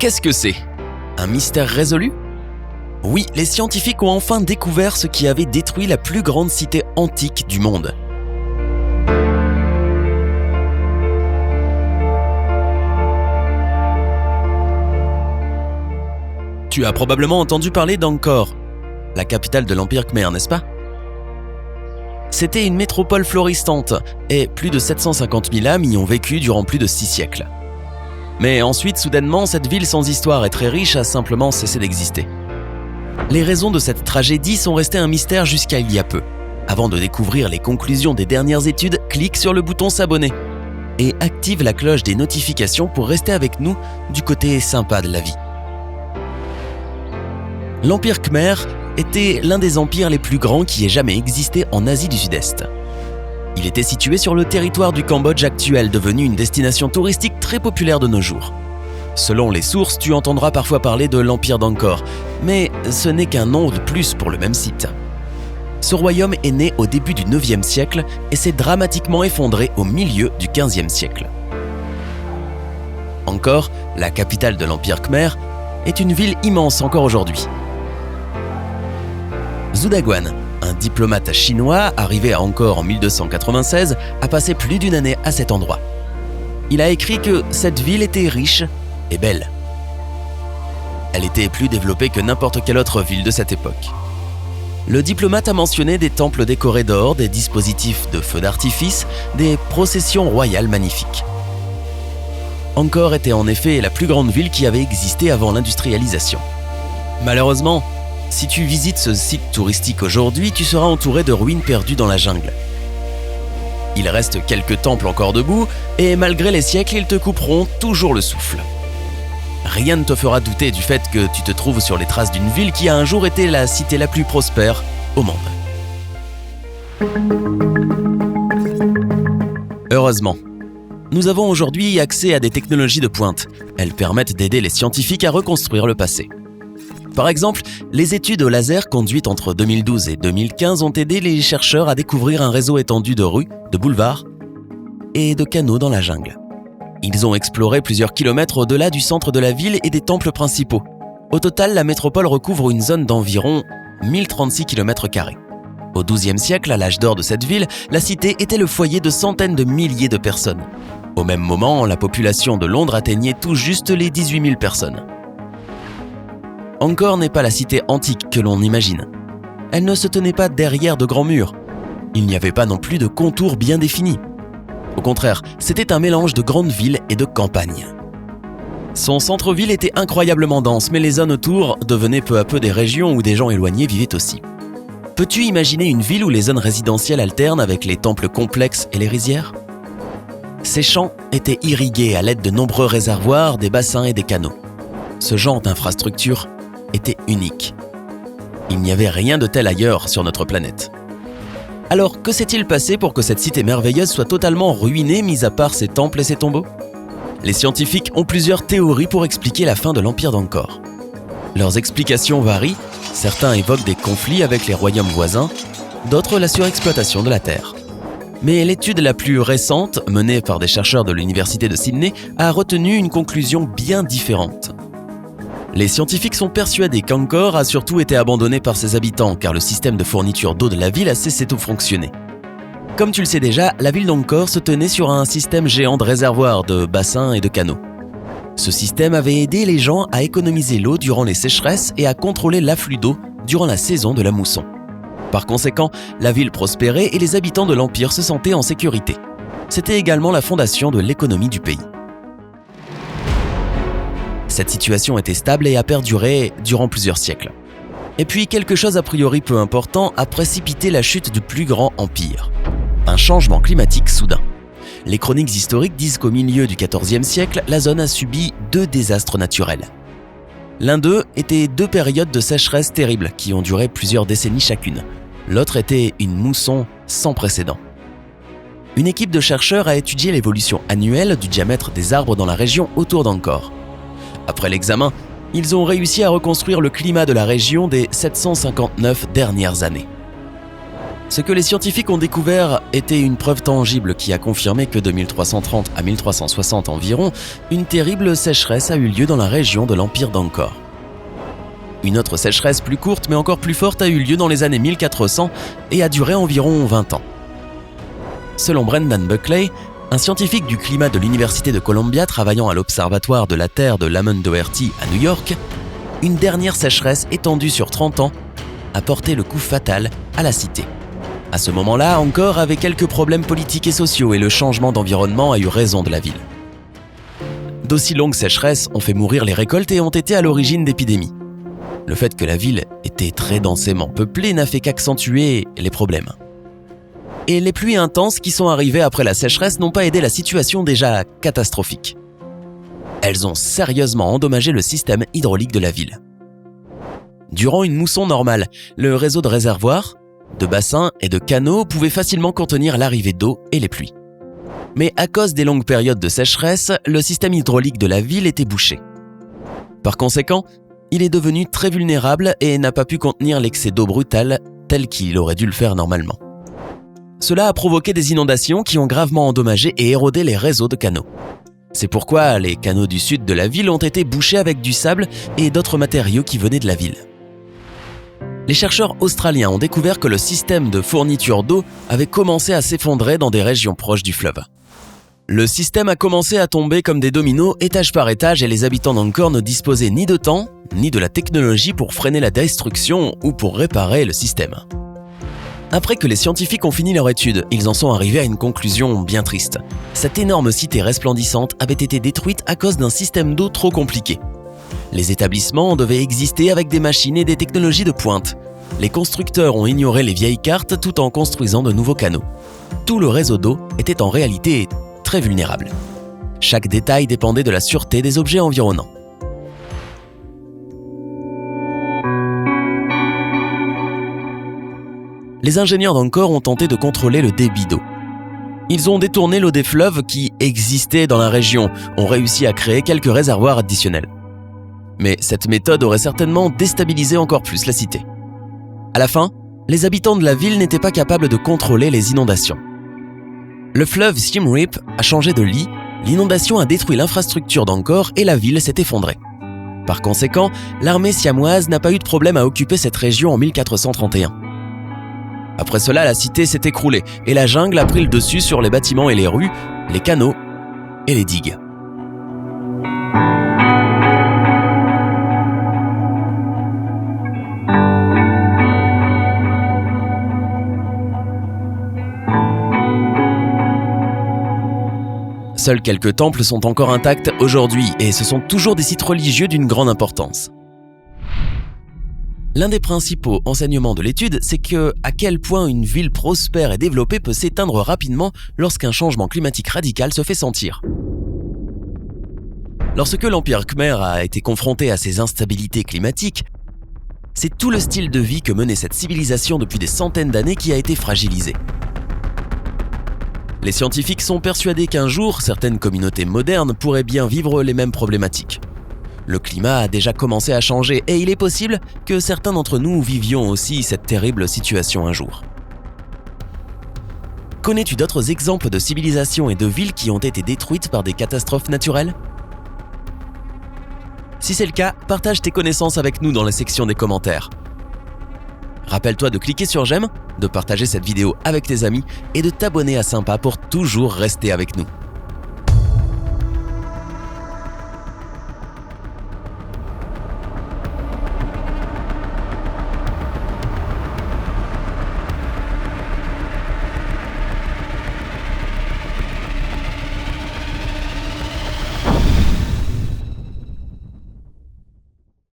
qu'est-ce que c'est ? Un mystère résolu ? Oui, les scientifiques ont enfin découvert ce qui avait détruit la plus grande cité antique du monde. Tu as probablement entendu parler d'Angkor, la capitale de l'Empire Khmer, n'est-ce pas ? C'était une métropole florissante et plus de 750 000 âmes y ont vécu durant plus de 6 siècles. Mais ensuite, soudainement, cette ville sans histoire et très riche a simplement cessé d'exister. Les raisons de cette tragédie sont restées un mystère jusqu'à il y a peu. Avant de découvrir les conclusions des dernières études, clique sur le bouton s'abonner et active la cloche des notifications pour rester avec nous du côté sympa de la vie. L'Empire Khmer était l'un des empires les plus grands qui ait jamais existé en Asie du Sud-Est. Il était situé sur le territoire du Cambodge actuel, devenu une destination touristique très populaire de nos jours. Selon les sources, tu entendras parfois parler de l'Empire d'Angkor, mais ce n'est qu'un nom de plus pour le même site. Ce royaume est né au début du 9e siècle et s'est dramatiquement effondré au milieu du 15e siècle. Angkor, la capitale de l'Empire Khmer, est une ville immense encore aujourd'hui. Zhu Daguan, un diplomate chinois arrivé à Angkor en 1296, a passé plus d'une année à cet endroit. Il a écrit que cette ville était riche et belle. Elle était plus développée que n'importe quelle autre ville de cette époque. Le diplomate a mentionné des temples décorés d'or, des dispositifs de feux d'artifice, des processions royales magnifiques. Angkor était en effet la plus grande ville qui avait existé avant l'industrialisation. Malheureusement, si tu visites ce site touristique aujourd'hui, tu seras entouré de ruines perdues dans la jungle. Il reste quelques temples encore debout, et malgré les siècles, ils te couperont toujours le souffle. Rien ne te fera douter du fait que tu te trouves sur les traces d'une ville qui a un jour été la cité la plus prospère au monde. Heureusement, nous avons aujourd'hui accès à des technologies de pointe. Elles permettent d'aider les scientifiques à reconstruire le passé. Par exemple, les études au laser conduites entre 2012 et 2015 ont aidé les chercheurs à découvrir un réseau étendu de rues, de boulevards et de canaux dans la jungle. Ils ont exploré plusieurs kilomètres au-delà du centre de la ville et des temples principaux. Au total, la métropole recouvre une zone d'environ 1036 km². Au XIIe siècle, à l'âge d'or de cette ville, la cité était le foyer de centaines de milliers de personnes. Au même moment, la population de Londres atteignait tout juste les 18 000 personnes. Angkor n'est pas la cité antique que l'on imagine. Elle ne se tenait pas derrière de grands murs. Il n'y avait pas non plus de contours bien définis. Au contraire, c'était un mélange de grandes villes et de campagnes. Son centre-ville était incroyablement dense, mais les zones autour devenaient peu à peu des régions où des gens éloignés vivaient aussi. Peux-tu imaginer une ville où les zones résidentielles alternent avec les temples complexes et les rizières ? Ces champs étaient irrigués à l'aide de nombreux réservoirs, des bassins et des canaux. Ce genre d'infrastructure était unique. Il n'y avait rien de tel ailleurs sur notre planète. Alors, que s'est-il passé pour que cette cité merveilleuse soit totalement ruinée, mis à part ses temples et ses tombeaux ? Les scientifiques ont plusieurs théories pour expliquer la fin de l'Empire d'Angkor. Leurs explications varient, certains évoquent des conflits avec les royaumes voisins, d'autres la surexploitation de la Terre. Mais l'étude la plus récente, menée par des chercheurs de l'université de Sydney, a retenu une conclusion bien différente. Les scientifiques sont persuadés qu'Angkor a surtout été abandonné par ses habitants, car le système de fourniture d'eau de la ville a cessé de fonctionner. Comme tu le sais déjà, la ville d'Angkor se tenait sur un système géant de réservoirs, de bassins et de canaux. Ce système avait aidé les gens à économiser l'eau durant les sécheresses et à contrôler l'afflux d'eau durant la saison de la mousson. Par conséquent, la ville prospérait et les habitants de l'Empire se sentaient en sécurité. C'était également la fondation de l'économie du pays. Cette situation était stable et a perduré durant plusieurs siècles. Et puis, quelque chose a priori peu important a précipité la chute du plus grand empire. Un changement climatique soudain. Les chroniques historiques disent qu'au milieu du XIVe siècle, la zone a subi 2 désastres naturels. L'un d'eux était 2 périodes de sécheresse terribles qui ont duré plusieurs décennies chacune. L'autre était une mousson sans précédent. Une équipe de chercheurs a étudié l'évolution annuelle du diamètre des arbres dans la région autour d'Angkor. Après l'examen, ils ont réussi à reconstruire le climat de la région des 759 dernières années. Ce que les scientifiques ont découvert était une preuve tangible qui a confirmé que de 1330 à 1360 environ, une terrible sécheresse a eu lieu dans la région de l'Empire d'Angkor. Une autre sécheresse plus courte mais encore plus forte a eu lieu dans les années 1400 et a duré environ 20 ans. Selon Brendan Buckley, un scientifique du climat de l'Université de Columbia travaillant à l'Observatoire de la Terre de Lamont Doherty à New York, une dernière sécheresse étendue sur 30 ans a porté le coup fatal à la cité. À ce moment-là, Angkor avait quelques problèmes politiques et sociaux et le changement d'environnement a eu raison de la ville. D'aussi longues sécheresses ont fait mourir les récoltes et ont été à l'origine d'épidémies. Le fait que la ville était très densément peuplée n'a fait qu'accentuer les problèmes. Et les pluies intenses qui sont arrivées après la sécheresse n'ont pas aidé la situation déjà catastrophique. Elles ont sérieusement endommagé le système hydraulique de la ville. Durant une mousson normale, le réseau de réservoirs, de bassins et de canaux pouvait facilement contenir l'arrivée d'eau et les pluies. Mais à cause des longues périodes de sécheresse, le système hydraulique de la ville était bouché. Par conséquent, il est devenu très vulnérable et n'a pas pu contenir l'excès d'eau brutale tel qu'il aurait dû le faire normalement. Cela a provoqué des inondations qui ont gravement endommagé et érodé les réseaux de canaux. C'est pourquoi les canaux du sud de la ville ont été bouchés avec du sable et d'autres matériaux qui venaient de la ville. Les chercheurs australiens ont découvert que le système de fourniture d'eau avait commencé à s'effondrer dans des régions proches du fleuve. Le système a commencé à tomber comme des dominos, étage par étage, et les habitants d'Angkor ne disposaient ni de temps, ni de la technologie pour freiner la destruction ou pour réparer le système. Après que les scientifiques ont fini leur étude, ils en sont arrivés à une conclusion bien triste. Cette énorme cité resplendissante avait été détruite à cause d'un système d'eau trop compliqué. Les établissements devaient exister avec des machines et des technologies de pointe. Les constructeurs ont ignoré les vieilles cartes tout en construisant de nouveaux canaux. Tout le réseau d'eau était en réalité très vulnérable. Chaque détail dépendait de la sûreté des objets environnants. Les ingénieurs d'Angkor ont tenté de contrôler le débit d'eau. Ils ont détourné l'eau des fleuves qui existaient dans la région, ont réussi à créer quelques réservoirs additionnels. Mais cette méthode aurait certainement déstabilisé encore plus la cité. À la fin, les habitants de la ville n'étaient pas capables de contrôler les inondations. Le fleuve Siem Reap a changé de lit, l'inondation a détruit l'infrastructure d'Angkor et la ville s'est effondrée. Par conséquent, l'armée siamoise n'a pas eu de problème à occuper cette région en 1431. Après cela, la cité s'est écroulée et la jungle a pris le dessus sur les bâtiments et les rues, les canaux et les digues. Seuls quelques temples sont encore intacts aujourd'hui et ce sont toujours des sites religieux d'une grande importance. L'un des principaux enseignements de l'étude, c'est à quel point une ville prospère et développée peut s'éteindre rapidement lorsqu'un changement climatique radical se fait sentir. Lorsque l'Empire Khmer a été confronté à ces instabilités climatiques, c'est tout le style de vie que menait cette civilisation depuis des centaines d'années qui a été fragilisé. Les scientifiques sont persuadés qu'un jour, certaines communautés modernes pourraient bien vivre les mêmes problématiques. Le climat a déjà commencé à changer et il est possible que certains d'entre nous vivions aussi cette terrible situation un jour. Connais-tu d'autres exemples de civilisations et de villes qui ont été détruites par des catastrophes naturelles ? Si c'est le cas, partage tes connaissances avec nous dans la section des commentaires. Rappelle-toi de cliquer sur j'aime, de partager cette vidéo avec tes amis et de t'abonner à Sympa pour toujours rester avec nous.